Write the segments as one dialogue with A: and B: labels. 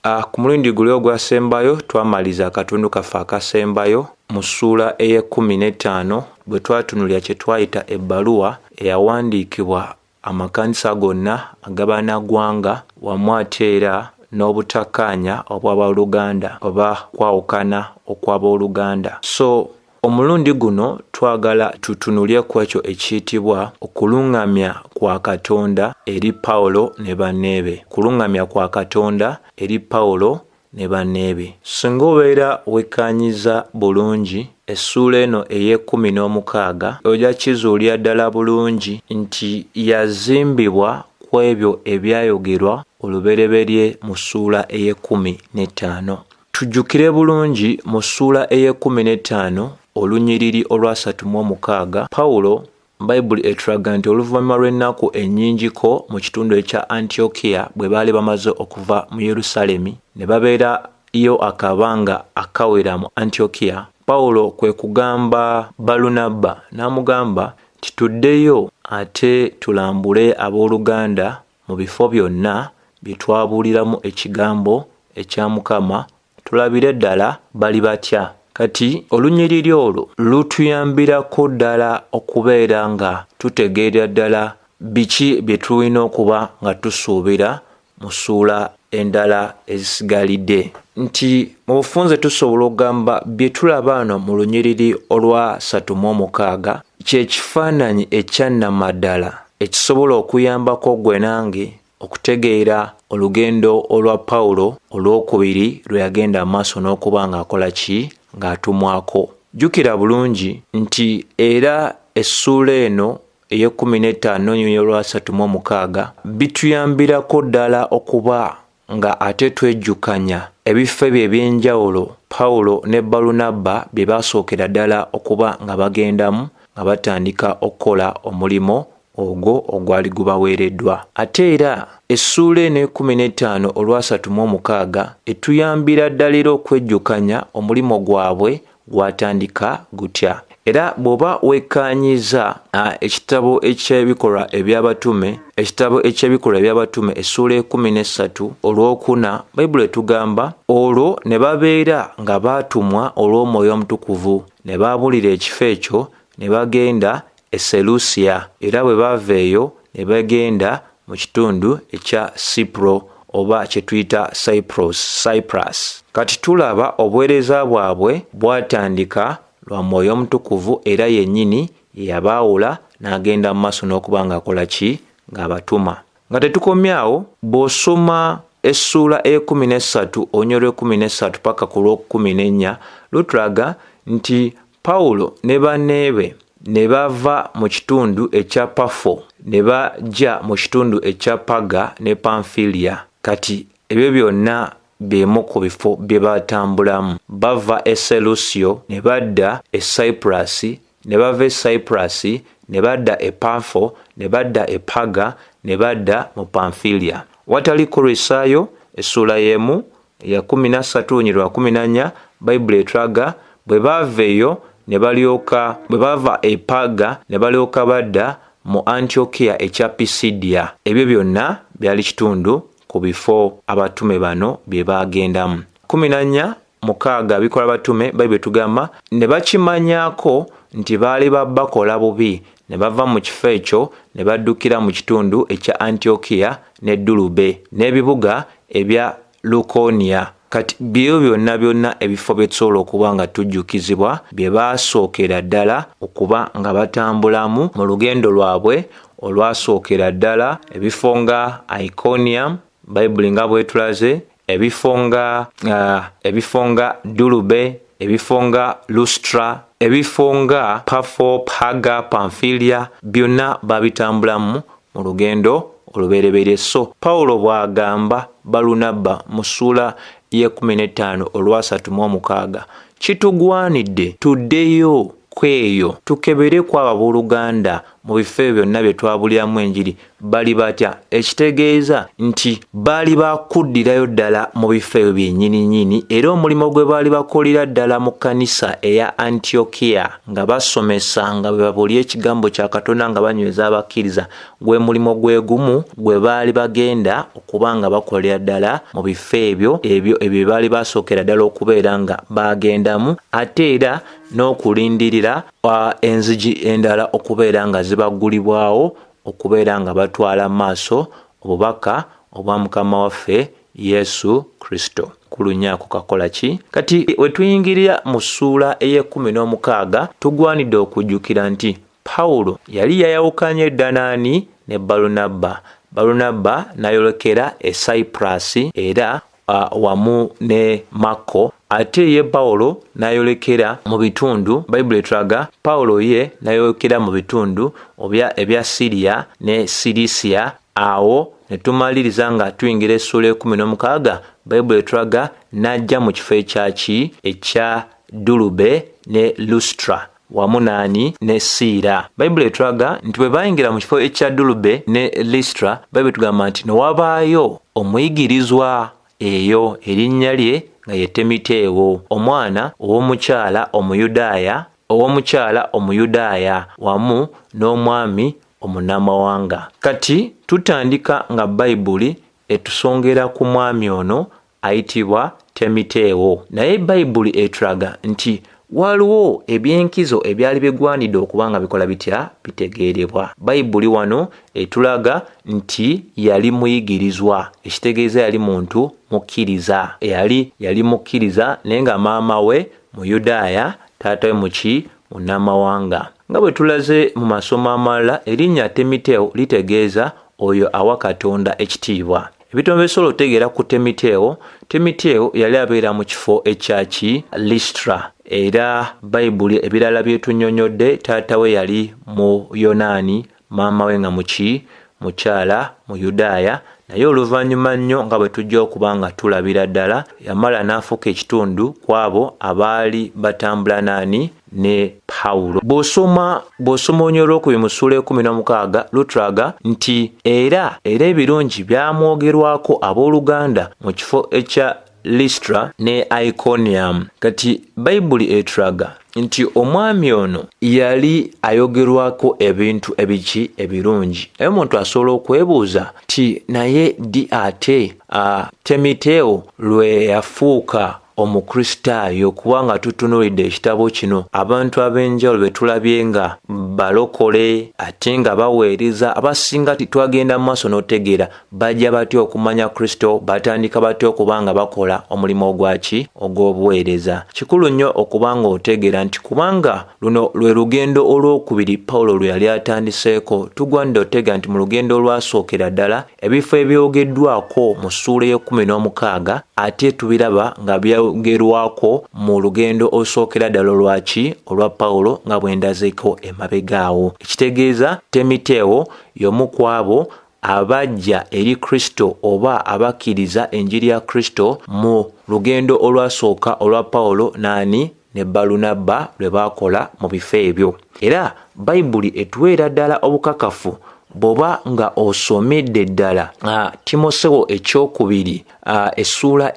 A: Ku mulundi guli ogwasembayo twamaliza akatundu kaffe akasembayo mu ssuula ey'15 bwe twatunulira kye twayita ebbaluwa eyawandiikibwa amakanisa gonna ag'Abannagwanga wamu ate era n'obutakkaanya obw'abooluganda oba kwawukana okw'abooluganda. So omulundi guno twagala tutunulye ku ekyo ekiyitibwa okuluŋŋamya kwa Katonda eri Pawulo ne banneebe. Okuluŋŋamya kwa Katonda eri Pawulo ne banneebe. Singa obeera wekkaanyiza bulungi essuula eno ey'16 ojja kizuulira ddala bulungi nti yazimbibwa ku ebyo ebyayogerwa olubereberye mu ssuula ey'15. Tujjukire bulungi mu ssuula ey'15 olunyiriri olwa 36 Pawulo Bayibuli etulaga nti oluvannyuma lw'ennaku ennyingiko mu kitundu ekya Antiokia bwe baali bamaze okuva mu Yerusaalemi ne babeerayo akabanga akawera mu Antiokia, Pawulo kwe kugamba Balunabba n'amugamba nti tuddeyo ate tulambule abooluganda mu bifo byonna bye twabuuliramu ekigambo ekya Mukama, tulabire ddala bali batya. Kati olunyiriri olwo lutuyambirako ddala okubeera nga tutegeera ddala biki bye tulina okuba nga tusuubira mu ssuula endala ezisigalidde. Nti mu bufunze tusobola okugamba bye tulaba wano mu lunyiriri olwa 36 kye kifaananyi ekyannamaddala ekisobola okuyambako gwe nange okutegeera olugendo olwa Pawulo olwokubiri lwe yagenda maaso n'okuba ng'akola ki ng'atumwako. Jjukira bulungi nti era essuula eno ey'15 n'olunyiriri olwa 36 bituyambirako ddala okuba nga ate twejjukanya ebifo bye eby'enjawulo Pawulo ne Balunabba bye baasookera ddala okuba nga bagendamu nga batandika okukola omulimo ogwo ogwali gubaweereddwa. Ate era essuula eno ey'15 olwa 36 etuyambira ddala era okwejjukanya omulimo gwabwe gwatandika gutya. Era bw'oba wekkaanyiza ekitabo eky'ebikolwa eby'abatume essuula 13 olwokuna Bayibuli etugamba olwo ne babeera nga baatumwa olw'Omwoyo Omutukuvu ne baabulira ekifo ekyo ne bagenda e Selusiya, era bwe baava eyo ne bagenda mu kitundu ekya Sipro oba kye tuyita Cyprus. Kati tulaba obuweereza bwabwe bwatandika lwa Mwoyo Omutukuvu era yennyini yabaawula n'agenda mu maaso n'okuba ng'akola ki ng'abatuma. Nga tetukomyawo, bw'osoma essuula ey'13 olunyiriri lw'13 paka ku lw'14 lutulaga nti Pawulo ne banneebe ne bava mu kitundu ekya Pafo ne bajja mu kitundu ekya Paga ne Pamfilia. Kati ebyo byonna byemu ku bifo bye batambulamu. Bava e Selusio ne badda e Cyprus, ne bava e Cyprus ne badda e Pafo, ne badda e Paga, ne badda mu Pamfilia. Watali kulisaayo essuula y'emu ya 13 olunyiriri lwa 14 Bayibuli etulaga bwe baava eyo ne balyoka bwe bava e Paga ne balyoka badda mu Antiokia ekya Pisidia. Ebyo byonna byali kitundu ku bifo abatume bano bye baagendamu. 14:6 bikola batume Bayibuli tugamba ne bakimanyaako nti baali bakola bubi ne bava mu kifo ekyo ne baddukira mu kitundu ekya Antiokia ne Dulube n'ebibuga ebya Lukonia. Kati byo byonna ebifo bye tusobola okuba nga tujjukizibwa bye baasookera ddala okuba nga batambulamu mu lugendo lwabwe olwasookera ddala ebifo nga Iconium Bayibuli nga bwetulaze, ebifo nga Dulube, ebifo nga Lustra, ebifo nga Pafo, Paga, Pamfilia, byonna babitambulamu mu lugendo olubereberye. So Pawulo bw'agamba Balunabba mu ssuula ye-15 olwa 36 kitugwanidde tuddeyo kweyo tukebere ku abooluganda mu bifo byonna bye twabuliramu enjiri bali batya? Ekitegeeza nti baali bakuddirayo ddala mu bifo ebyo byennyini era omulimo gwe baali bakolera ddala mu kkanisa eya Antiokia nga basomesa nga bwe babulya ekigambo kya Katonda nga banyweza abakkiriza gwe mulimo gwe gumu gwe baali bagenda okuba nga bakolera ddala mu bifo ebyo baali basookera ddala okubeera nga bagendamu, ate era n'okulindirira enzigi endala okubeera nga zibaggulibwawo okubeera nga batwala maaso obubaka obwa Mukama waffe Yesu Kristo. Kulunyaako kakola ki? Kati we tuyingirira mu ssuula ey'16 tugwanidde okujjukira nti Pawulo yali yayawukanye Danaani ne Balunabba. Balunabba n'ayolekera e Cyprus era wamu ne Mako, ate ye Pawulo n'ayolekera mu bitundu Bayibuli etulaga Pawulo ye n'ayolekera mu bitundu ebya Syria ne Cilicia. Awo ne tumaliriza nga tuyingira essuula 16 Bayibuli etulaga n'ajja mu kifo ekya Dulube ne Lustra wamu ne Siira. Bayibuli etulaga nti bwe bayingira mu kifo ekya Dulube ne Lustra, Bayibuli tugamba nti newabaayo omuyigirizwa eyo erinnya lye nga ye Temiteewo, omwana ow'omukyala Omuyudaaya wamu n'omwami omunnamawanga. Kati tutandika nga Bayibuli etusongera ku mwami ono ayitibwa Temiteewo, naye Bayibuli etulaga nti waliwo ebyenkizo ebyali bigwanidde okuba nga bikola bitya bitegeerebwa. Bayibuli wano etulaga nti yali muyigirizwa, ekitegeeza yali muntu mukkiriza, yali mukkiriza naye nga maama we Muyudaaya, taata we munnamawanga. Nga bwe tulaze mu masomo amalala, erinnya Temiteewo litegeeza oyo awa Katonda ekitiibwa. Ebitombesolo otegeera ku Temiteewo yali abeera mu kifo ekya Listra, era Bayibuli ebirala byetunnyonnyodde taata we yali mu Yonaani, maama we nga mukyala Muyudaaya, naye oluvannyuma nnyo nga bwe tujja okuba nga tulabira ddala yamala n'afuuka ekitundu ku abo abaali batambula ne Pawulo. Bw'osoma onnyo olwokubiri mu ssuula 16 lutulaga nti era ebirungi byamwogerwako abooluganda mu kifo ekya Listra ne Iconium. Kati Bayibuli etulaga nti omwami ono yali ayogerwako ebintu ebirungi. Naye omuntu asobola okwebuuza ti naye ate Temiteewo lwe yafuuka omukristaayo, kubanga tutunuulidde ekitabo kino abantu ab'enjawulo be tulabye nga balokole ate nga baweereza, abasinga twagenda mu maaso n'otegeera bajja batya okumanya Kristo, batandika batya okuba nga bakola omulimu ogw'obuweereza. Kikulu nnyo okuba nga otegeera nti kubanga luno lwe lugendo olwokubiri Pawulo lwe yali atandiseeko, tugwanidde otegeera nti mu lugendo olwasookera ddala ebifo ebyogeddwako mu ssuula 16 ate tubiraba nga byogerwako mu lugendo olusookera ddala olwa Pawulo nga bwendazeeko emabegaawo. Ekitegeeza Temiteewo y'omu ku abo abajja eri Kristo oba abakkiriza enjiri ya Kristo mu lugendo olwasooka olwa Pawulo ne Balunabba lwe baakola mu bifo ebyo. Era Bayibuli etuweera ddala obukakafu bw'oba nga osomedde ddala Timoseewo ekyokubiri essuula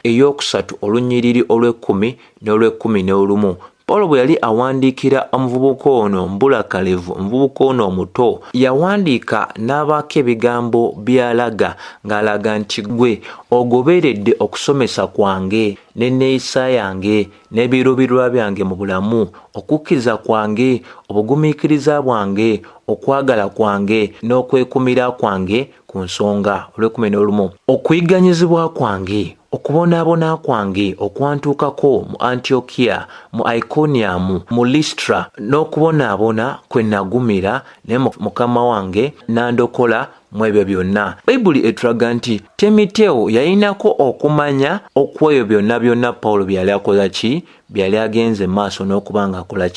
A: eyokusatu olunnyiriri olw'10 n'olw'11. Pawulo bwe yali awandiikira omuvubuka ono mbulakalevu, omuvubuka ono omuto, yawandiika n'abaako ebigambo by'alaga ng'alaga nti gwe ogoberedde okusomesa kwange n'enneeyisa yange n'ebiruubirirwa byange mu bulamu, okukkiriza kwange, obugumiikiriza bwange, okwagala kwange n'okwekumira kwange ku nsonga olw'11, okuyiganyizibwa kwange, okubonaabona kwange okwantuukako mu Antiokia, mu Iconium, mu Listra, n'okubonaabona kwe nagumira naye Mukama wange n'andokola mu ebyo byonna. Bayibuli etulaga nti Temiteewo yalinako okumanya okweyo byonna Pawulo byali akola byali agenze maaso n'okuba nga akola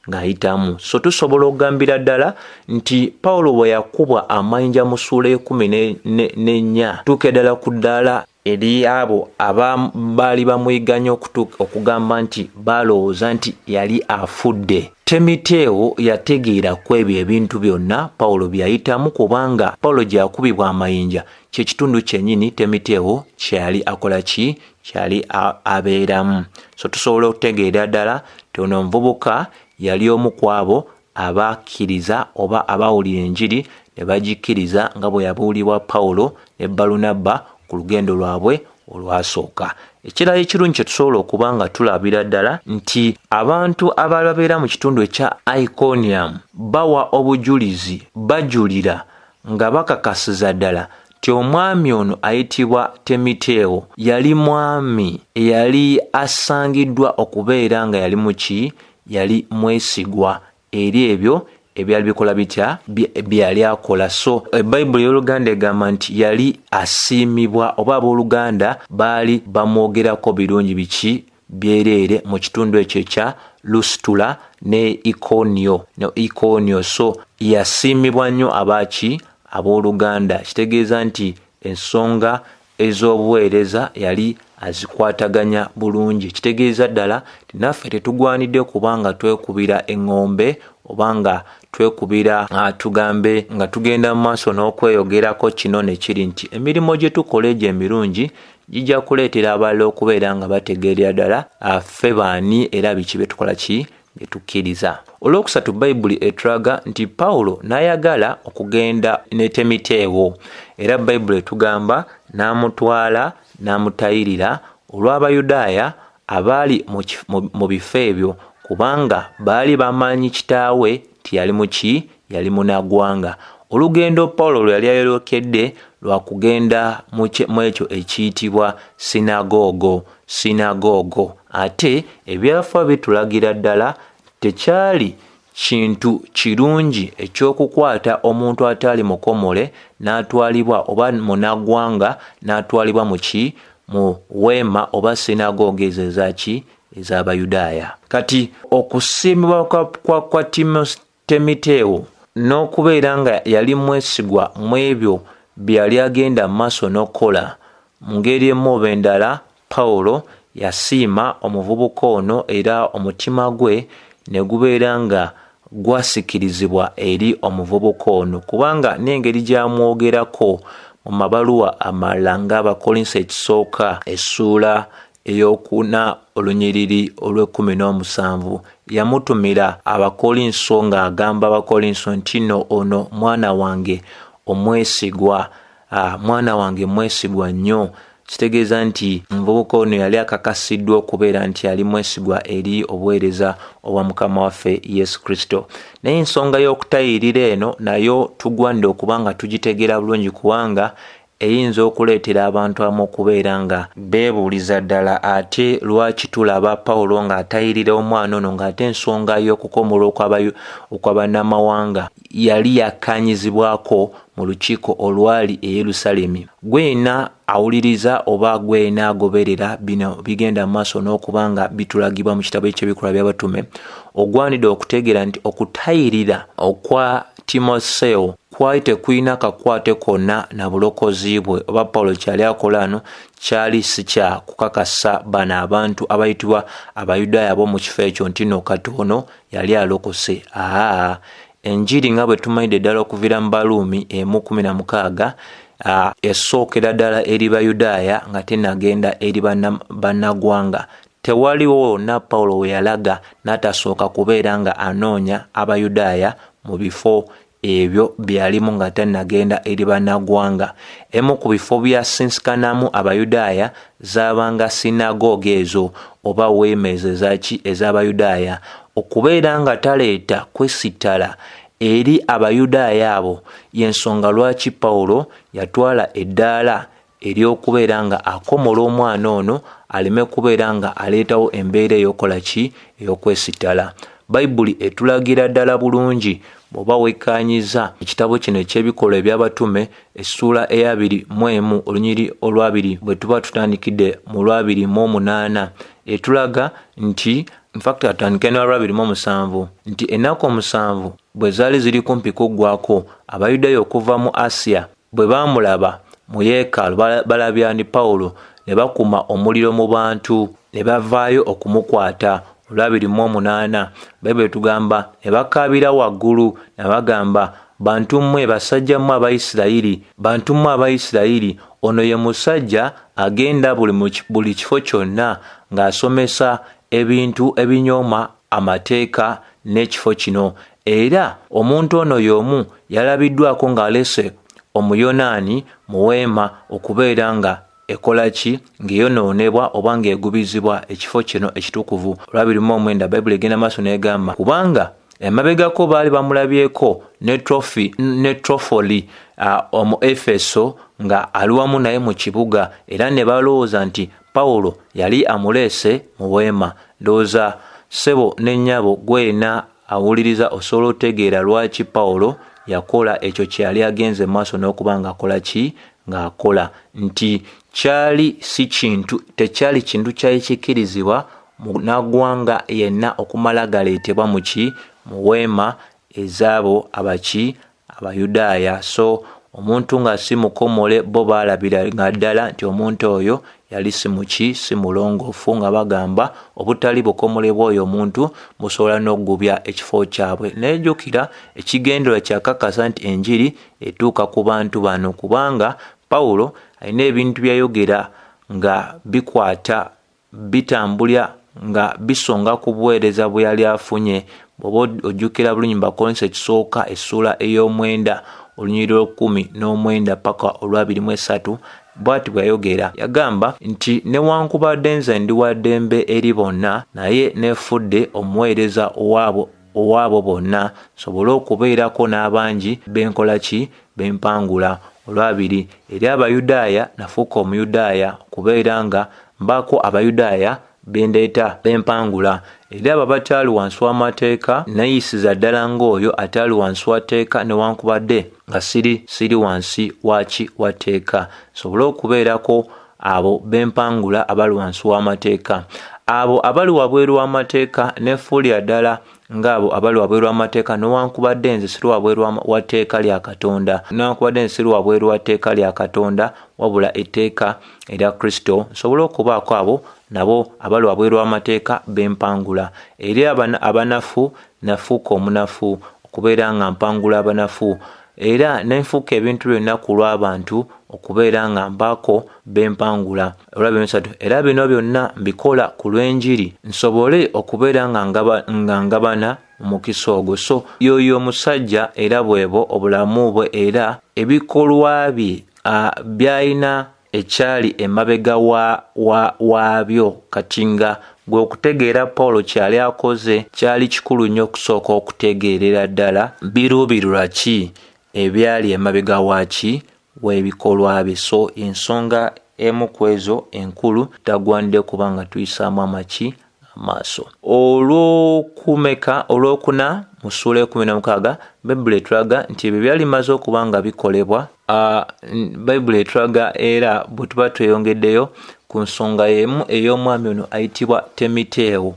A: ng'ayitamu. So tusobola okugambira ddala nti Pawulo bwe yakubwa amayinja mu ssuula 14 tuuke ddala ku ddaala eri abo abaali bamwiganya okugamba nti balowooza nti yali afudde. Timoteewo yategeera ku ebyo ebintu byonna Pawulo byayitamu, kubanga Pawulo gyakubibwa amayinja kye kitundu kyennyini Timoteewo kyali akola ki, kyali abeeramu. So tusobola okutegeera ddala ono omuvubuka yali omu ku abo abakkiriza oba abawulira enjiri ne bagikkiriza nga bwe yabuulibwa Pawulo ne Balunabba ku lugendo lwabwe olwasooka. Ekirala ekirungi kye tusobola okuba nga tulabira ddala nti abantu ababeera mu kitundu ekya Iconium bawa obujulizi, bajulira nga bakakasiza ddala ti omwami ono ayitibwa Timoteewo yali mwami eyali asangiddwa okubeera nga yali muki, yali mwesigwa eri ebyo ebyali bikola bitya, byali akola. So Bayibuli y'Oluganda egamba nti yali asiimibwa, oba abooluganda baali bamwogerako birungi biki, byereere mu kitundu ekyo ekya Lusitula ne Ikonio. So yasiimibwa nnyo abaki, abooluganda. Kitegeeza nti ensonga ez'obuweereza yali azikwataganya bulungi. Kitegeeza ddala ti naffe tetugwanidde kubanga twekubira eŋŋombe oba nga twekubira tugambe nga tugenda mu maaso n'okweyogerako kino ne kiri nti emirimu gye tukola egyo emirungi gijja kuleetera abalala okubeera nga bategeerera ddala ffe baani era biki bye tukola ki, bye tukkiriza. Olwokusatu Bayibuli etulaga nti Pawulo n'ayagala okugenda ne Timoteewo, era Bayibuli etugamba n'amutwala n'amutayirira olw'Abayudaaya abaali mu bifo ebyo, kubanga baali bamanyi kitaawe tiyali muki, yali munaggwanga. Olugendo Pawulo lwe yali ayolekedde lwa kugenda mu ekyo ekiyitibwa sinagogo. Ate ebyafa bitulagira ddala tekyali kintu kirungi ekyokukwata omuntu ataali mukomole n'atwalibwa oba munaggwanga n'atwalibwa muki, mu weema oba sinagogo ezo ezaki, ez'Abayudaaya. Kati okusiimibwa kwa Timoteewo n'okubeera nga yali mwesigwa mu ebyo bye yali agenda mu maaso n'okukola, mu ngeri emu oba endala Pawulo yasiima omuvubuka ono era omutima gwe ne gubeera nga gwasikirizibwa eri omuvubuka ono, kubanga n'engeri gy'amwogerako mu mabaluwa amalala ng'Abakolinso ekisooka essuula ey'okuna olunyiriri olw'17 yamutumira Abakolinso ng'agamba Abakolinso nti no ono mwana wange omwesigwa, mwana wange mwesigwa nnyo. Kitegeeza nti omuvubuka ono yali akakasiddwa okubeera nti yali mwesigwa eri obuweereza obwa Mukama waffe Yesu Kristo. Naye ensonga y'okutayirira eno nayo tugwanidde okuba nga tugitegeera bulungi, kubanga eyinza okuleetera abantu abamu okubeera nga beebuuliza ddala ate lwaki tulaba Pawulo ng'atayirira omwana ono ng'ate ensonga y'okukomola okw'abannamawanga yali yakkaanyizibwako mu lukiiko olwali e Yerusaalemi. Gwena awuliriza oba gwena agoberera bino bigenda mu maaso n'okuba nga bitulagibwa mu kitabo eky'Ebikola by'Abatume, ogwanidde okutegeera nti okutayirira okwa Timoteewo kwali tekulina kakwate konna na bulokozi bwe, oba Pawulo kyali akola ano kyali si kya kukakasa bano abantu abayitibwa Abayudaaya ab'omu kifo ekyo nti no katono yali alokose. Enjiri nga bwe tumanyidde ddala okuviira mu Baluumi 1:16 esookera ddala eri Bayudaaya nga tenagenda eri bannaggwanga. Tewaliwo wonna Pawulo we yalaga n'atasooka kubeera nga anoonya Abayudaaya mu bifo ebyo byalimu nga tannagenda eri bannaggwanga. Emu ku bifo byasinsikanamu Abayudaaya zaabanga sinagoge ezo oba weema ezo ez'Abayudaaya, okubeera nga taleeta kwesittala eri Abayudaaya abo y'ensonga lwaki Pawulo yatwala eddaala ery'okubeera nga akomola omwana ono aleme kubeera nga aleetawo embeera ey'okola ki, ey'okwesittala. Bayibuli etulagira ddala bulungi bw'oba wekkaanyiza ekitabo kino eky'Ebikola eby'Abatume essuula 21 olunyiri olwabiri bwe tuba tutandikidde mu 28 etulaga nti atandike n'olwa 27 nti ennaku 7 bwe zaali ziri kumpi kuggwaako, Abayudaaya okuva mu Asiya bwe baamulaba mu yeekaalu balabya ni Pawulo ne bakuma omuliro mu bantu ne bavaayo okumukwata. olw'abiri-mu-omunaana Bayibuli etugamba ne bakaabira waggulu ne bagamba bantu mmwe basajja mmwe Abayisirayiri, bantu mmwe Abayisirayiri, ono ye musajja agenda buli kifo kyonna ng'asomesa ebintu ebinyooma amateeka n'ekifo kino. Era omuntu ono y'omu yalabiddwako ng'alese Omuyonaani mu weema okubeera nga ekola ki ng'eyonoonebwa oba ng'egubizibwa ekifo kino ekitukuvu. Olw'abiri-mu-9 Bayibuli egenda maaso n'egamba kubanga emabegako baali bamulabyeko ne Trofoli omu Efeso nga ali wamu naye mu kibuga, era ne balowooza nti Pawulo yali amuleese mu weema. Ndowooza ssebo ne nnyabo gwena awuliriza osobola otegeera lwaki Pawulo yakola ekyo kye yali agenze maaso n'okuba ng'akola ki ng'akola, nti tekyali kintu kyali kikkirizibwa munaggwanga yenna okumala galeetebwa mu weema ez'abo Abayudaaya. So omuntu nga si mukomole bo baalabira nga ddala nti omuntu oyo yali si mulongoofu, nga bagamba obutali bukomole bw'oyo omuntu busobola n'okugubya ekifo kyabwe. Nejjukira ekigendererwa kyakakasa nti enjiri etuuka ku bantu bano, kubanga Pawulo alina ebintu byayogera nga bikwata bitambulya nga bisonga ku buweereza bwe yali afunye. Bw'oba ojjukira bulungi mu Bakolinso ekisooka essula ey'omwenda olunyiriri 19 paka olwa23 bw'ati bw'ayogera, yagamba nti newankubadde nze ndi wa ddembe eri bonna, naye neefudde omuweereza owaabo bonna, sobole okubeerako n'abangi benkola ki bempangula. Olwabiri, eri Abayudaaya nafuuka Omuyudaaya okubeera nga mbaako Abayudaaya bendeeta bempangula. Eri abo abataali wansi w'amateeka nayisiza ddala ng'oyo ataali wansi wa tteeka newankubadde nga siri wansi wa tteeka, sobole okubeerako abo bempangula abali wansi w'amateeka. Abo abali wabweru w'amateeka nefuulira ddala ng'abo abali wabweru w'amateeka newankubadde nze siri wabweru wa tteeka lya Katonda, newankubadde nze siri wabweru wa tteeka lya Katonda wabula etteeka erya Kristo, nsobole okubaako abo nabo abali wabweru w'amateeka bempangula. Eri abanafu nafuuka omunafu okubeera nga mpangula abanafu, era nenfuuka ebintu byonna ku lw'abantu okubeera nga mbaako bempangula. Olw'ebyo era bino byonna mbikola ku lw'enjiri nsobole okubeera nga ngabana omukisa ogwo. So yoyo omusajja era bwebo obulamu bwe era ebikolwa bye byalina ekyali emabega waabyo. Kati nga gwe okutegeera Pawulo kyali akoze kyali kikulu nnyo okusooka okutegeerera ddala biruubirira ki ebyali emabega w'ebikolwa bye. So ensonga emu ku ezo enkulu tagwandde kubanga tuyisaamu amaaso. Olwokuna mu ssuula 16 Bayibuli etulaga nti ebyo byali bimaze okuba nga bikolebwa. Bayibuli etulaga era bwe tuba tweyongeddeyo ku nsonga y'emu ey'omwami ono ayitibwa Temiteewo.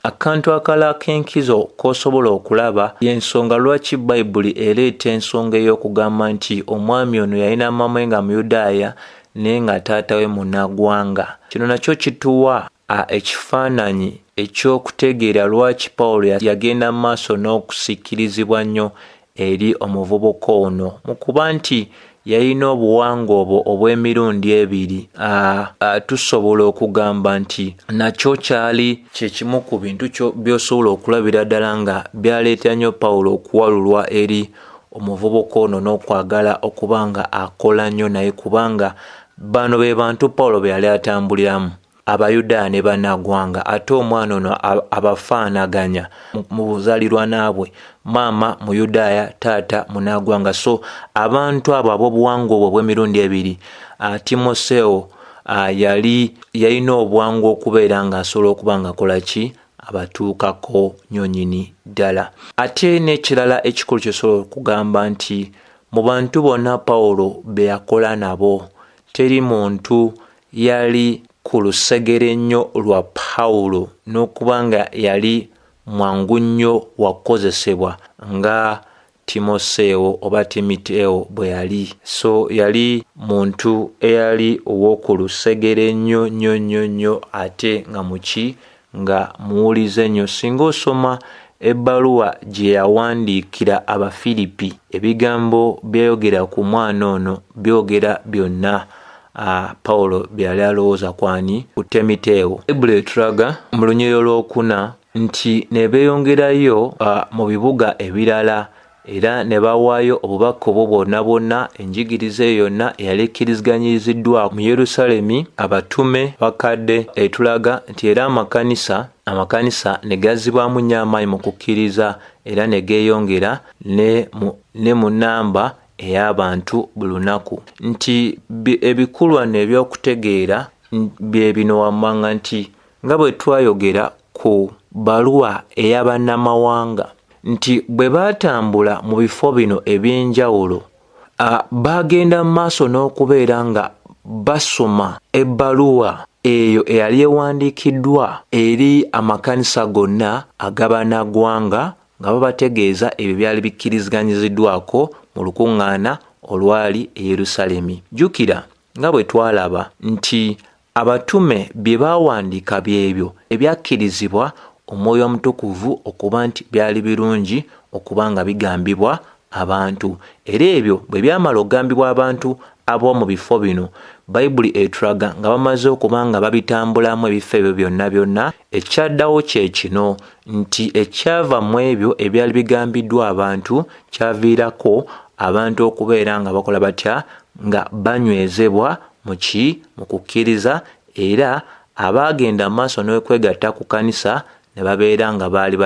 A: Akantu akalala k'enkizo k'osobola okulaba y'ensonga lwaki Bayibuli ereeta ensonga ey'okugamba nti omwami ono yalina mama nga Muyudaaya naye nga taata we munnaggwanga. Kino nakyo kituwa ekifaananyi eky'okutegeera lwaki Pawulo yagenda mu maaso n'okusikkirizibwa nnyo eri omuvubuka ono, mu kuba nti yalina obuwangwa obwo obw'emirundi ebiri. Tusobola okugamba nti nakyo kyali kyekimu ku bintu by'osobola okulabira ddala nga byaleeta nnyo Pawulo okuwalulwa eri omuvubuka ono n'okwagala okuba nga akola nnyo naye, kubanga bano be bantu Pawulo be yali atambuliramu, Abayudaaya ne bannaggwanga, ate omwana ono abafaanaganya mu buzaalirwana bwe, maama Muyudaaya, taata munnaggwanga. So abantu abo ab'obuwangwa obwo bw'emirundi ebiri, Timoseewo yalina obuwangwa okubeera nga asobola okuba nga akola ki abatuukako nnyonnyini ddala. Ate n'ekirala ekikulu kyosobola okugamba nti mu bantu bonna Pawulo be yakola nabo, teri muntu yali ku lusegere nnyo lwa Pawulo n'okuba nga yali mwangu nnyo wakozesebwa nga Timoseewo oba Timiteewo bwe yali. So yali muntu eyali ow'oku lusegere nnyo ate nga muwulize nnyo. Singa osoma ebbaluwa gye yawandiikira Abafilipi, ebigambo byayogera ku mwana ono byogera byonna Pawulo byali alowooza kwani ku Timoteewo. Bayibuli etulaga mu lunyiriro lwokuna nti ne beeyongerayo mu bibuga ebirala era ne bawaayo obubaka obwo bwonna enjigiriza yonna eyali ekkiriziganyiriziddwa mu Yerusaalemi abatume bakadde. Etulaga nti era amakanisa ne gazzibwamu nnyo amaanyi mu kukkiriza era ne geeyongera ne mu nnamba ey'abantu buli lunaku. Nti ebikulwane ebyokutegeera bye bino wammanga nti nga bwe twayogera ku baluwa ey'abannamawanga nti bwe baatambula mu bifo bino eby'enjawulo bagenda mu maaso n'okubeera nga basoma ebbaluwa eyo eyali ewandiikiddwa eri amakanisa gonna ag'abannaggwanga nga babategeeza ebyo byali bikkiriziganyiziddwako mu lukuŋŋaana olwali e Yerusaalemi. Jjukira nga bwe twalaba nti abatume bye baawandiika byebyo ebyakkirizibwa Omwoyo Omutukuvu okuba nti byali birungi okuba nga bigambibwa abantu. Era ebyo bwe byamala okugambibwa abantu ab'omu bifo bino, Bayibuli etulaga nga bamaze okuba nga babitambulamu ebifo ebyo byonna, ekyaddawo kye kino nti ekyava mu ebyo ebyali bigambiddwa abantu kyaviirako abantu okubeera nga bakola batya nga banywezebwa mu kukkiriza, era abaagenda maaso n'okwegatta ku kanisa ne babeera nga baali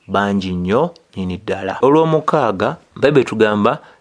A: bangi nnyo nnyini ddala. Olw'omukaaga Bayibuli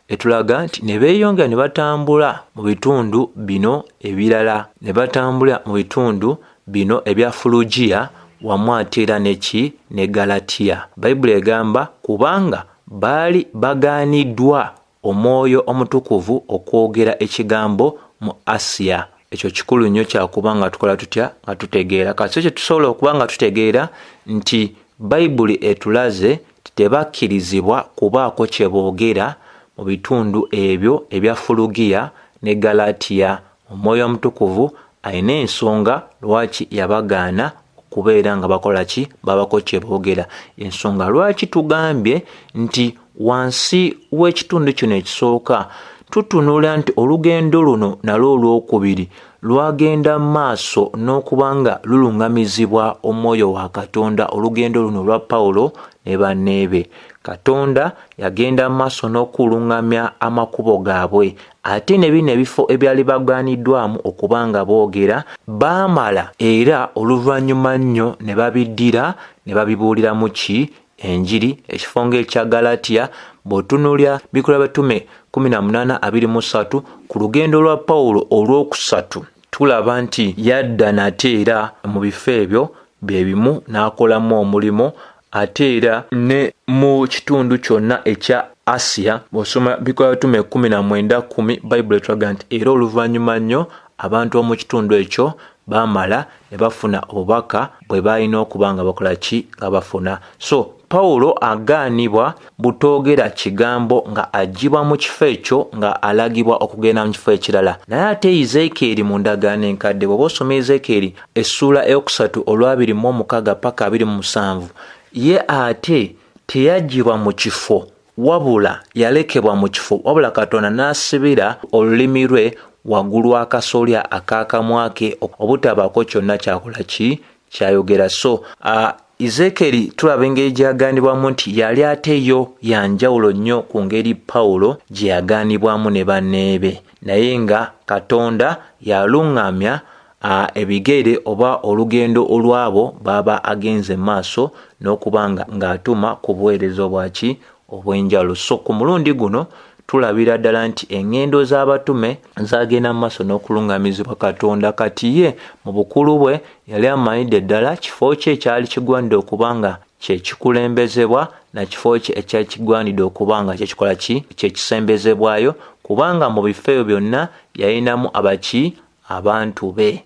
A: etulaga nti ne beeyongera ne batambula mu bitundu bino ebirala, ne batambula mu bitundu bino ebya Fulugiya wamu ate era ne Galatiya. Bayibuli egamba kubanga baali bagaaniddwa Omwoyo Omutukuvu okwogera ekigambo mu Asiya. Ekyo kikulu nnyo kyakuba nga tukola tutya nga tutegeera. Kati kye tusobola okuba nga tutegeera nti Bayibuli etulaze tebakkirizibwa kubaako kye boogera mu bitundu ebyo ebya Fulugiya ne Galatiya. Omwoyo Omutukuvu alina ensonga lwaki yabagaana okubeera nga bakola ki, babako kye boogera. Ensonga lwaki tugambye nti wansi w'ekitundu kino ekisooka tutunula nti olugendo luno nalwo olwokubiri lwagenda maaso n'okuba nga lulungamizibwa Omwoyo wa Katonda. Olugendo luno olwa Pawulo ne banneebe, Katonda yagenda maaso n'okulungamya amakubo gaabwe, ate ne bino ebifo ebyali bagaaniddwamu okuba nga boogera baamala, era oluvannyuma nnyo ne babiddira ne babibuuliramu ki, Enjiri. Ekifo ng'ekya Galatiya bw'otunuulya Bikola by'Abatume 18:23 ku lugendo lwa Pawulo olwokusatu tulaba nti yadda nate era mu bifo ebyo bye bimu n'akolamu omulimu, ate era ne mu kitundu kyonna ekya Asiya. Bw'osoma Bikola by'Abatume 19:10 Bayibuli etulaga nti era oluvannyuma nnyo abantu b'omu kitundu ekyo baamala ne bafuna obubaka bwe balina okuba nga bakola ki, nga bafuna. So Pawulo agaanibwa butoogera kigambo nga aggyibwa mu kifo ekyo nga alagibwa okugenda mu kifo ekirala. Naye ate Ezekieri mu ndagaano enkadde, bw'oba osoma Ezekieri essula eyokusatu olwa 26 paka 27, ye ate teyaggyibwa mu kifo wabula yalekebwa mu kifo, wabula Katonda n'asibira olulimi lwe waggulu akasolya ak'akamwa ke obutabaako kyonna kyakola ki, kyayogera. So Ezekieri tulaba engeri gy'agaanibwamu nti yali ateyo yanjawulo nnyo ku ngeri Pawulo gye yagaanibwamu ne banneebe, naye nga Katonda yaluŋŋamya ebigere oba olugendo olwabo baba agenze maaso n'okuba ng'atuma ku buweereza obwaki obw'enjawulo. So ku mulundi guno tulabira ddala nti eŋŋendo z'abatume zaagenda mu maaso n'okulungamizibwa Katonda. Kati ye mu bukulu bwe yali amanyidde ddala kifo kye ekyali kigwanidde okuba nga kye kikulembezebwa na kifo kye ekyali kigwanidde okuba nga kyekikola ki, kye kisembezebwayo, kubanga mu bifo ebyo byonna yalinamu abantu be,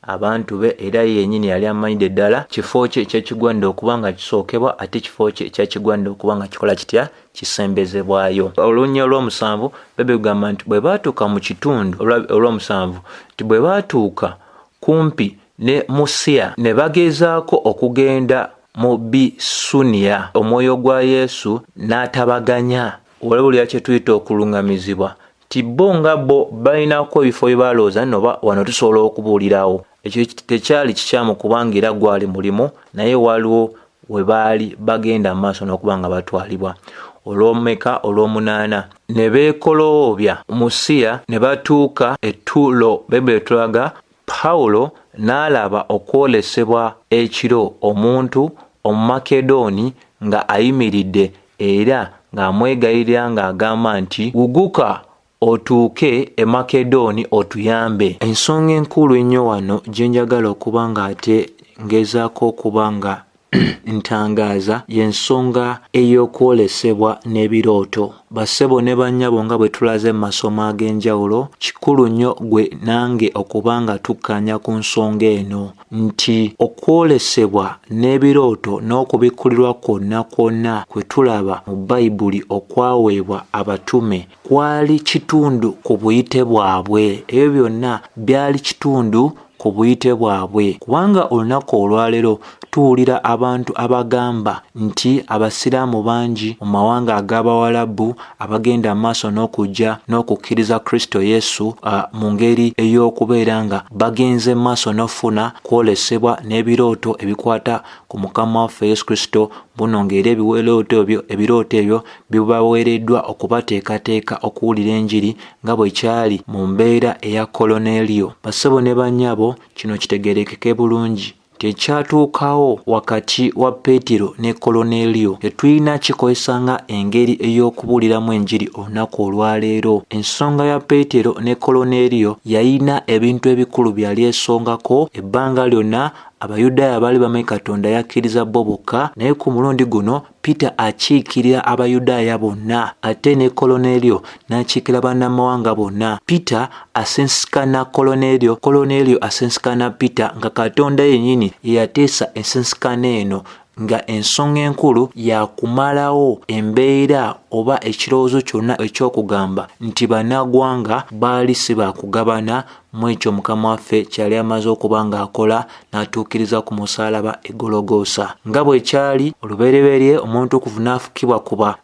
A: abantu be, era yennyini yali amanyidde ddala kifo kye ekyekigwanidde okuba nga kisookebwa, ate kifo kye ekyekigwanidde okuba nga kikola kitya, kisembezebwayo. Olunnya olw'omusanvu bebigamba nti bwe baatuuka mu kitundu olw'omusanvu nti bwe baatuuka kumpi ne Musiya ne bagezaako okugenda mu Bisuniya. Omwoyo gwa Yesu n'atabaganya. Olabulira kye tuyita okulungamizibwa. Ti bo nga bo balinako ebifo bye balowooza noba wano tusobola okubuulirawo. Ekyo tekyali kikyamu kubanga era gwali mulimu, naye waliwo we baali bagenda mu maaso n'okuba nga batwalibwa. Olw'omunaana ne beekoloobya Musiya ne batuuka e Ttuulo. Bayibuli etulaga Pawulo n'alaba okwolesebwa ekiro omuntu Omumakedoni nga ayimiridde era ng'amwegayirira ng'agamba nti, "Guguka otuuke e Makedoni otuyambe." Ensonga enkulu ennyo wano gye njagala okuba nga ate ngezaako okuba nga ntangaaza y'ensonga ey'okwolesebwa n'ebirooto. Bassebo ne bannyabo nga bwe tulaze mu masomo ag'enjawulo, kikulu nnyo gwe nange okuba nga tukkanya ku nsonga eno nti okwolesebwa n'ebirooto n'okubikkulirwa kwonna kwe tulaba mu Bayibuli okwaweebwa abatume kwali kitundu ku buyite bwabwe. Ebyo byonna byali kitundu ku buyite bwabwe, kubanga olunaku olwaleero tuwulira abantu abagamba nti abasiraamu bangi mu mawanga ag'Abawalabu abagenda maaso n'okujja n'okukkiriza Kristo Yesu mu ngeri ey'okubeera nga bagenze maaso n'ofuna kwolesebwa n'ebirooto ebikwata ku Mukama waffe Yesu Kristo. Buno ng'era ebirooto ebyo bibaweereddwa okubateekateeka okuwulira enjiri nga bwe kyali mu mbeera eya Koloneriyo. Bassebo ne bannyabo, kino kitegeerekeke bulungi. Tekyatuukawo wakati wa Peetero ne Koloneriyo. Tetulina kikozesa nga engeri ey'okubuuliramu enjiri olunaku olwaleero. Ensonga ya Peetero ne Koloneriyo yalina ebintu ebikulu byali esongako. Ebbanga lyonna Abayudaaya baali bamanyi Katonda yakkiriza bo bokka, naye ku mulundi guno Peter akiikirira Abayudaaya bonna, ate ne Koloneriyo n'akiikirira bannamawanga bonna. Peter asensikana Koloneriyo, Koloneriyo asensikana Peter, nga Katonda yennyini ye yateesa ensensikano eno, nga ensonga enkulu yakumalawo embeera oba ekirowoozo kyonna eky'okugamba nti bannagwanga baali si bakugabana mu ekyo Mukama waffe kyali amaze okuba ng'akola n'atuukiriza ku musaalaba e Gologoosa. Nga bwe kyali olubereberye omutukuvu n'afukibwa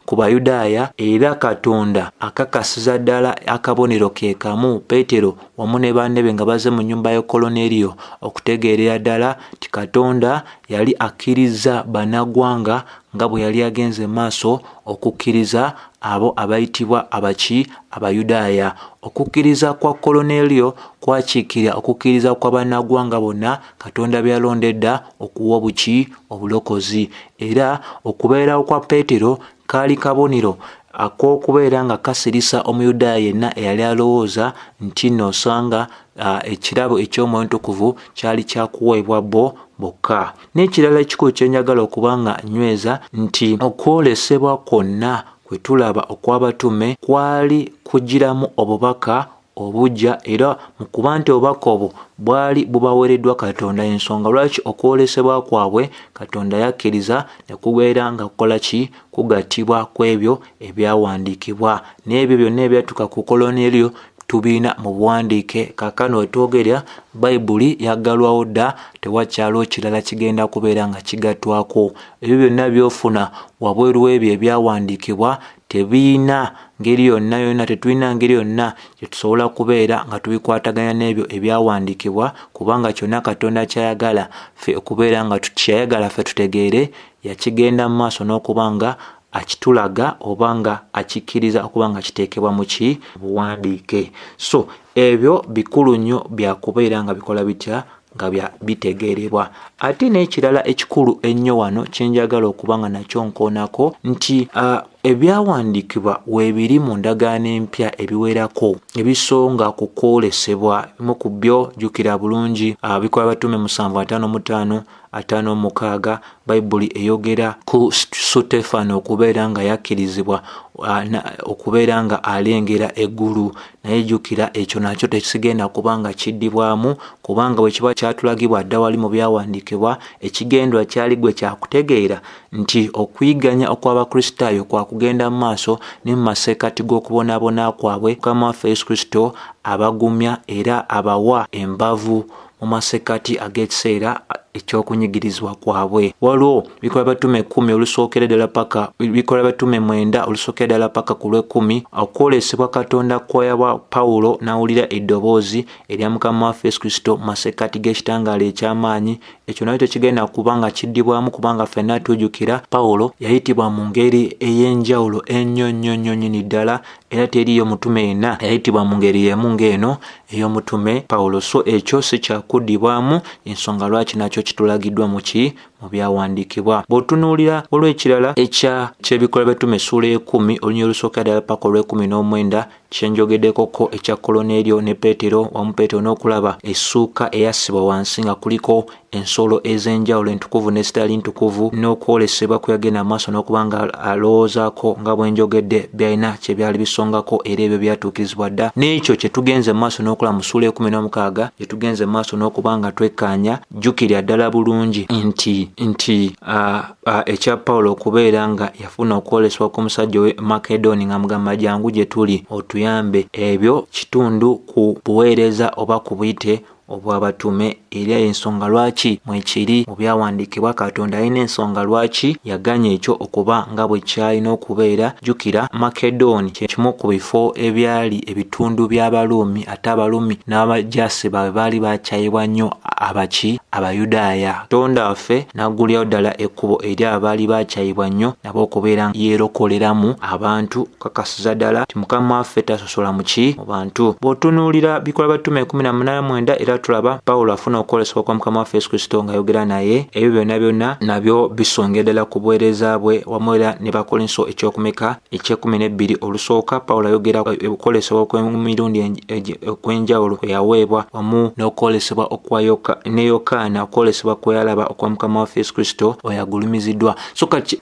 A: ku Bayudaaya, era Katonda akakasiza ddala akabonero ke kamu Peetero wamu ne banne be nga baze mu nnyumba ya Koloneriyo okutegeerera ddala nti Katonda yali akkiriza bannagwanga nga bwe yali agenze maaso okukkiriza abo abayitibwa Abayudaaya. Okukkiriza kwa Koloneriyo kwakiikira okukkiriza kwa bannagwanga bonna Katonda byalondedda okuwa obulokozi. Era okubeerawo kwa Peetero kaali kabonero ak'okubeera nga kasirisa Omuyudaaya yenna eyali alowooza nti n'osanga ekirabo eky'Omwoyo Omutukuvu kyali kyakuweebwa bo bokka. N'ekirala ekikulu kye njagala okuba nga nyweza nti okwolesebwa kwonna kwe tulaba okw'abatume kwali kugiramu obubaka obujja, era mu kuba nti obubaka obwo bwali bubaweereddwa Katonda. Ensonga lwaki okwolesebwa kwabwe Katonda yakkiriza ne kubeera nga kukola ki, kugattibwa ku ebyo ebyawandiikibwa. N'ebyo byonna ebyatuuka ku Koloneriyo tubiina mu buwandiike. Kaakano wetwogerera Bayibuli yaggalwawo dda, tewakyaliwo kirala kigenda kubeera nga kigattwako. Ebyo byonna by'ofuna wabweru w'ebyo ebyawandiikibwa tebiina ngeri yonna, tetulina ngeri yonna gye tusobola kubeera nga tubikwataganya n'ebyo ebyawandiikibwa, kubanga kyonna Katonda kyayagala ffe okubeera nga kyayagala ffe tutegeere, yakigenda mu maaso n'okuba nga akitulaga oba nga akikkiriza okuba nga kiteekebwa mu buwandiike. So ebyo bikulu nnyo byakubeera nga bikola bitya, nga bitegeerebwa. Ate n'ekirala ekikulu ennyo wano kyenjagala okuba nga nakyo nkoonako nti ebyawandiikibwa weebiri mu ndagaano empya ebiwerako ebisonga ku kwolesebwa. Bimu ku byo jjukira bulungi Bikola Batume 7:55, 56 Bayibuli eyogera ku Sutefano okubeera nga yakkirizibwa okubeera nga alengera eggulu, naye jjukira ekyo nakyo tekisigenda kubanga kiddibwamu, kubanga bwe kiba kyatulagibwa dda wali mu byawandiikibwa, ekigendwa kyali gwe kyakutegeera nti okuyiganya okw'Abakristaayo kwa kugenda mu maaso ne mu maseekati g'okubonaabona kwabwe Mukama waffe Yesu Kristo abagumya era abawa embavu mu masekati ag'ekiseera ekyokunyigirizibwa kwabwe. Waliwo Bikolwa by'Abatume 10 olusookera ddala paka Bikolwa by'Abatume 9 olusookera ddala paka ku lw'ekumi, okwolesebwa Katonda kw'oyabwa Pawulo n'awulira eddoboozi erya Mukama waffe Yesu Kristo mu masekati g'ekitangaala eky'amaanyi. Ekyo nakyo tekigenda kuba nga kiddibwamu, kubanga ffenna tujjukira Pawulo yayitibwa mu ngeri ey'enjawulo ennyo nnyini ddala, era teriyo mutume yenna yayitibwa mu ngeri y'emu ng'eno ey'omutume Pawulo. So ekyo si kyakuddibwamu, ensonga lwaki nakyo kitulagiddwa mu byawandiikibwa. Bw'otunuulira olw'ekirala ky'Ebikolwa by'Abatume essuula 10 olunyiriri olusooka ddala paka olw'19 kyenjogeddekoko ekya Koloneriyo ne Peetero, wamu Peetero n'okulaba essuuka eyassibwa wansi nga kuliko ensolo ez'enjawulo entukuvu n'ezitali ntukuvu, n'okwolesebwa kwe yagenda amaaso n'okuba nga alowoozaako nga bwe njogedde byalina kye byali bisongako era ebyo byatuukirizibwa dda. N'ekyo kye tugenze mu maaso n'okulaba mu ssuula 16 kye tugenze mu maaso n'okuba nga twekkaanya, jjukira ddala bulungi nti ekya Pawulo okubeera nga yafuna okwolesebwa kw'omusajja we Makedoni nga mugamba jangu gye tuli otuyambe, ebyo kitundu ku buweereza oba ku buyite obw'abatume. Era ensonga lwaki mwekiri mu byawandiikibwa, Katonda alina ensonga lwaki yaganya ekyo okuba nga bwe kyalina okubeera. Jjukira Makedoni kimu ku bifo ebyali ebitundu by'Abaruumi, ate Abaruumi n'abajaasi baabwe baali bakyayibwa nnyo Abayudaaya. Katonda waffe n'aggulirawo ddala ekkubo eri abaali bakyayibwa nnyo nabo okubeera yeerokoleramu abantu, kakasiza ddala ti Mukama waffe tasosola mu bantu. Bw'otunuulira Bikolwa by'Abatume 18 era tulaba Pawulo afuna okwolesebwa kwa Mukama waffe Yesu Kristo ng'ayogera naye. Ebyo byonna nabyo bisongeddala ku buweereza bwe, wamu era ne Bakolinso eky'okumeka eky'12 olusooka Pawulo ayogera okwolesebwa okw'emirundi okw'enjawulo kwe yaweebwa, wamu n'okwolesebwa ne Yokaana, okwolesebwa kwe yalaba okwa Mukama waffe Yesu Kristo oyagulumiziddwa. So kati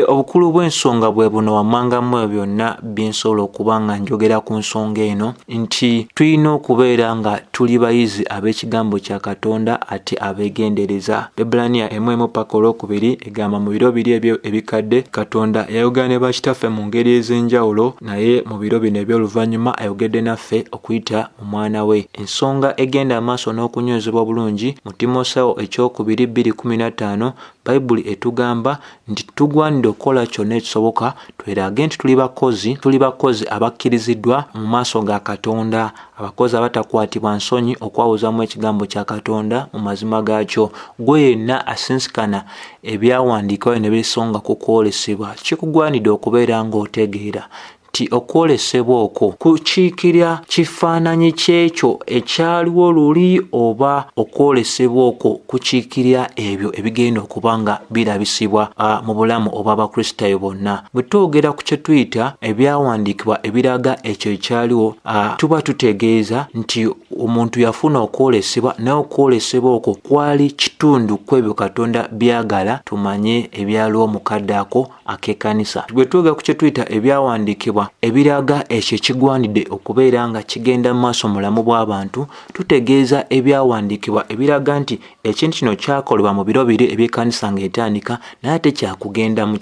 A: obukulu bw'ensonga bwe buno wammangamu ebyo byonna byensobola okuba nga njogera ku nsonga eno, nti tulina okubeera nga tuli bayizi ab'ekigambo kya Katonda ate abeegendereza. Ebbulaniya 1 paka 2 egamba mu biro biri ebikadde Katonda yayogera ne bakitaffe mu ngeri ez'enjawulo, naye mu biro bino eby'oluvannyuma ayogedde naffe okuyita mu mwana we. Ensonga egenda amaaso n'okunywezebwa bulungi mu Timoseewo 2:15 Bayibuli etugamba nti tugwanidde okukola kyonna ekisoboka twerage nti tuli bakozi abakkiriziddwa mu maaso ga Katonda, abakozi abatakwatibwa nsonyi okwawuzamu ekigambo kya Katonda mu mazima gaakyo. Gwe yenna asinsikana ebyawandiikibwa ne bisonga ku kwolesebwa, kikugwanidde okubeera ng'otegeera nti okwolesebwa okwo kukiikirira kifaananyi ky'ekyo ekyaliwo luli, oba okwolesebwa okwo kukiikirira ebyo ebigenda okuba nga birabisibwa mu bulamu obw'Abakristaayo bonna. Bwe twogera ku kye tuyita ebyawandiikibwa ebiraga ekyo ekyaliwo, tuba tutegeeza nti omuntu yafuna okwolesebwa, naye okwolesebwa okwo kwali kitundu ku ebyo Katonda byagala tumanye ebyaliwo mu kadde ako ak'ekkanisa. Bwe twogera ku kye tuyita ebyawandiikibwa ebiraga ekyo ekigwanidde okubeera nga kigenda mu maaso mulamu bw'abantu, tutegeeza ebyawandiikibwa ebiraga nti ekintu kino kyakolebwa mu biro biri eby'ekkanisa ng'etandika, naye ate kyakugenda mu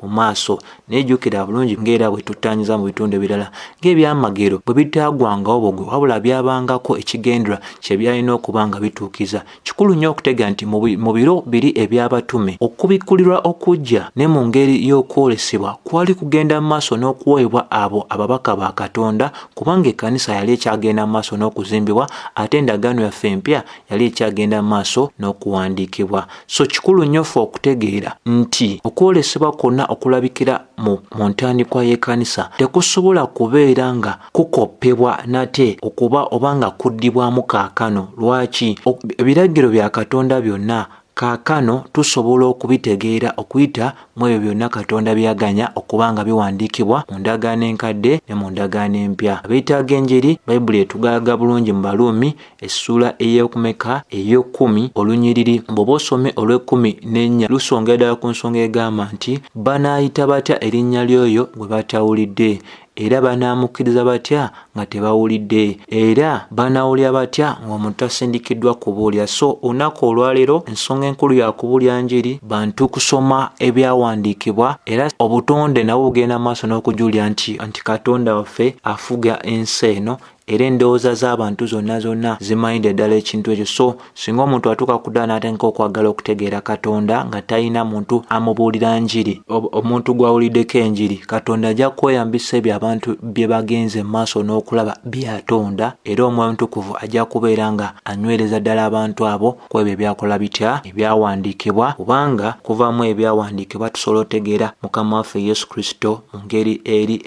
A: maaso. Nejjukira bulungi ng'era bwe tuttaanyiza mu bitundu ebirala ng'ebyamagero bwe bitaagwangawo bugwe, wabula byabangako ekigendera kye byalina okuba nga bituukiza. Kikulu nnyo okutegeera nti mu biro biri eby'abatume okubikkulirwa okujja ne mu ngeri y'okwolesebwa kwali kugenda mu maaso n'okuweebwa abo ababaka ba Katonda, kubanga ekkanisa yali ekyagenda mu maaso n'okuzimbibwa, ate endagaano yaffe empya yali ekyagenda mu maaso n'okuwandiikibwa. So kikulu nnyo ffe okutegeera nti okwolesebwa kwonna okulabikira mu ntandikwa y'ekkanisa tekusobola kubeera nga kukoppebwa nate okuba oba nga kuddibwamu kaakano. Lwaki? Ebiragiro bya Katonda byonna kaakano tusobola okubitegeera okuyita mu ebyo byonna Katonda byaganya okuba nga biwandiikibwa mu ndagaano enkadde ne mu ndagaano empya. Abeetaaga enjiri Bayibuli etugalaga bulungi mu Baruumi essuula ey'okumi olunyiriri bw'oba osome olw'14 lusongera ddala ku nsonga egamba nti banaayita batya erinnya ly'oyo gwe batawulidde, era banaamukkiriza batya nga tebawulidde, era banaawulira batya ng'omuntu tasindikiddwa kubuulira. So olunaku olwaleero ensonga enkulu ya kubuulira njiri bantu kusoma ebyawandiikibwa, era obutonde nabwo bugenda maaso n'okujulira nti Katonda waffe afuga ensi eno era endowooza z'abantu zonna zimanyidde ddala ekintu ekyo. So singa omuntu atuuka ku ddaala n'atandika okwagala okutegeera Katonda nga talina muntu amubuulira njiri, omuntu gw'awuliddeko enjiri, Katonda ajja kweyambisa ebyo abantu bye bagenze mu maaso n'okulaba byatonda, era Omwoyo Omutukuvu ajja kubeera nga anywereza ddala abantu abo ku ebyo ebyakola bitya ebyawandiikibwa, kubanga kuvamu ebyawandiikibwa tusobola otegeera Mukama waffe Yesu Kristo mu ngeri eri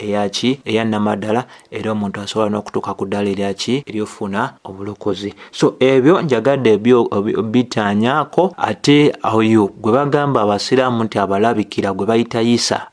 A: eya nnamaddala, era omuntu asobola n'okutuuka ku ddala eryaki eryofuna obulokozi. So ebyo njagadde bitanyaako. Ate oyo gwe bagamba abasiraamu nti abalabikira gwe bayita Isa,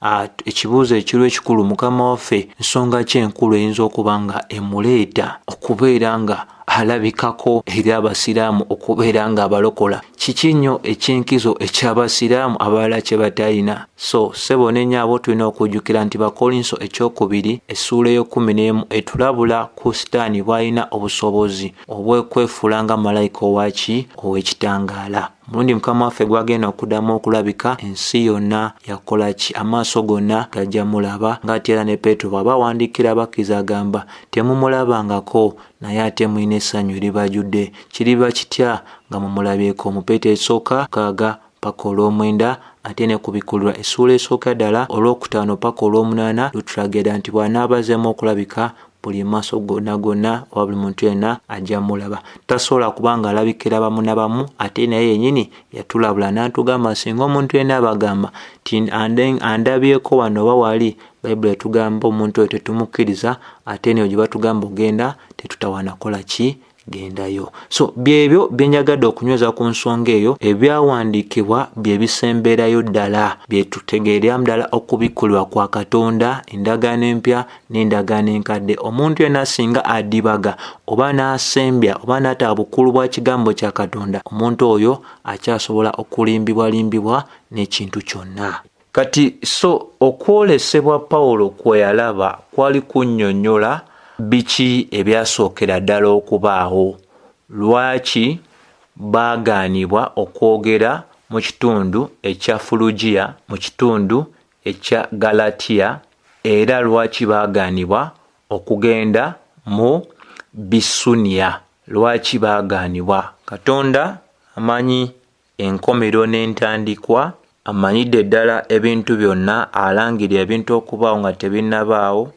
A: ekibuuzo ekiro ekikulu, Mukama waffe nsonga ki enkulu eyinza okuba nga emuleeta okubeera nga alabikako eri abasiraamu, okubeera nga abalokola? Kiki nnyo eky'enkizo eky'abasiraamu abalala kye batalina? So ssebo ne nnyabo tulina okujjukira nti Bakolinso ekyokubiri essuula ey'okuminemu etulabula ku Sitaani bw'alina obusobozi obw'okwefuula nga malayika ow'ekitangaala. Mulundi Mukama waffe gwagenda okuddamu okulabika, ensi yonna yakola ki? Amaaso gonna gajja mulaba, ng'ate era ne Peetero bw'aba awandiikira abakkiriza agamba temumulabangako naye ate mulina essanyu eribajjudde. Kiriba kitya nga mumulabyeko? Mu Peetero esooka 6 paka 9, ate ne kubikkulirwa essuula esooka ddala 5 paka 8 lutulagira nti bw'anaabazeemu okulabika buli maaso gonna oba buli muntu yenna ajja mulaba. Tasobola kubanga alabikira bamu na bamu, ate naye yennyini yatulabula n'atugamba singa omuntu yenna abagamba ti andabyeko wano oba wali, Bayibuli etugamba omuntu oyo tetumukkiriza, ate neyo gye batugamba ogenda tetutawaanakola ki? Gendayo. So byebyo byenjagadde okunyweza ku nsonga eyo. Ebyawandiikibwa bye bisemberayo ddala, bye tutegeereramu ddala okubikkulirwa kwa Katonda, endagaano empya n'endagaano enkadde. Omuntu yenna singa adibaga oba n'asembya oba n'ataba bukulu bwa kigambo kya Katonda, omuntu oyo akyasobola okulimbibwa n'ekintu kyonna. Kati so okwolesebwa Pawulo kwe yalaba kwali kunnyonnyola biki ebyasookera ddala okubaawo? Lwaki baagaanibwa okwogera mu kitundu ekya Fulugiya, mu kitundu ekya Galatiya, era lwaki baagaanibwa okugenda mu Bisuniya? Lwaki baagaanibwa? Katonda amanyi enkomero n'entandikwa, amanyidde ddala ebintu byonna, alangira ebintu okubaawo nga tebinnabaawo.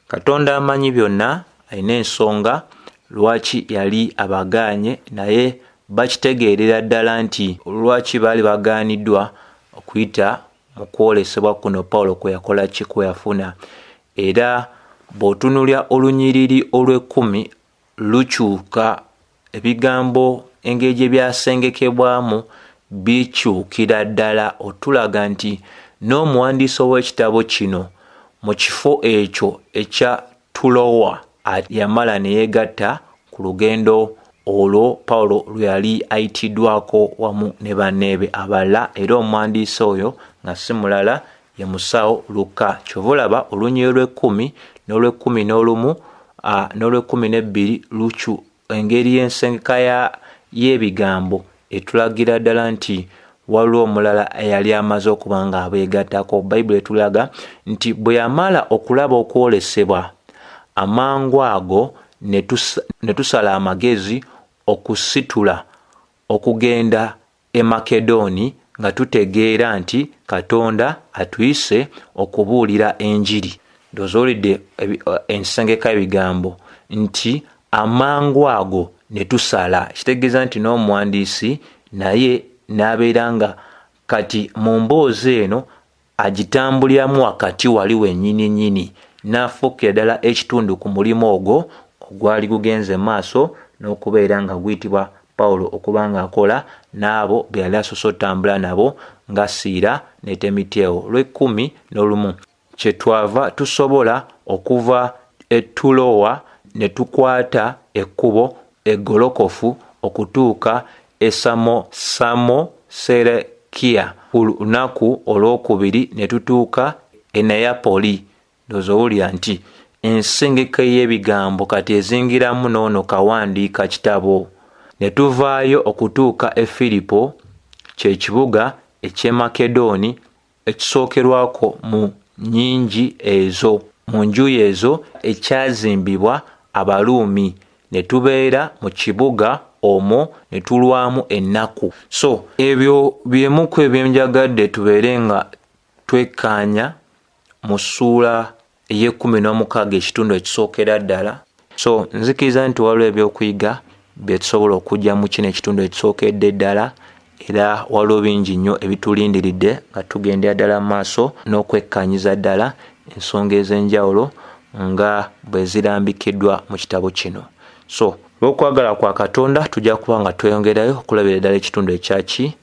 A: Katonda amanyi byonna, alina ensonga lwaki yali abagaanye, naye bakitegeerera ddala nti lwaki baali bagaaniddwa okuyita mu kwolesebwa kuno Pawulo kwe yakola ki, kwe yafuna. Era bw'otunulya olunyiriri olw'10 lukyuka, ebigambo engeri gye byasengekebwamu bikyukira ddala, otulaga nti n'omuwandiisi w'ekitabo kino mu kifo ekyo ekya Tulowa yamala ne yeegatta ku lugendo olwo Pawulo lwe yali ayitiddwako wamu ne banneebe abalala, era omuwandiisi oyo nga si mulala ye musawo Luka. Kyova olaba olunyiriri lw'10 n'olw'11 n'olw'12 lukyu engeri y'ensengeka y'ebigambo etulagira ddala nti waliwo omulala eyali amaze okuba nga abeegattako. Bayibuli etulaga nti bwe yamala okulaba okwolesebwa, amangu ago ne tusala amagezi okusitula okugenda e Makedoni, nga tutegeera nti Katonda atuyise okubuulira enjiri. Ndowooza ensengeka y'ebigambo nti amangu ago ne tusala, kitegeeza nti n'omuwandiisi naye n'abeera nga kati mu mboozi eno agitambuliramu wakati wali wennyini, n'afuukira ddala ekitundu ku mulimu ogwo ogwali gugenze maaso n'okubeera nga guyitibwa Pawulo okuba nga akola n'abo be yali asoose otambula nabo nga Siira ne Timoteewo. Lw'10 n'olumu kyetwava tusobola okuva e Tulowa ne tukwata ekkubo eggolokofu okutuuka e Samoserekiya. Ku lunaku olwokubiri ne tutuuka e Neyapoli. Ndowooza nti ensengeka y'ebigambo kati ezingiramu n'ono kawandiika kitabo. Ne tuvaayo okutuuka e Filipo, kye kibuga eky'e Makedoni ekisookerwako mu nnyingi ezo, mu njuyi ezo ekyazimbibwa Abaruumi ne tubeera mu kibuga omwo ne tulwamu ennaku. So ebyo byemu ku ebyenjagadde tubeere nga twekkaanya mu ssuula ey'e16 ekitundu ekisookera ddala. So nzikiriza nti waliwo ebyokuyiga bye tusobola okujja mu kino ekitundu ekisookedde ddala, era waliwo bingi nnyo ebitulindiridde nga tugendera ddala mu maaso n'okwekkaanyiza ddala ensonga ez'enjawulo nga bwe zirambikiddwa mu kitabo kino. So olw'okwagala kwa Katonda tujja kuba nga tweyongerayo okulabira ddala ekitundu ekyaki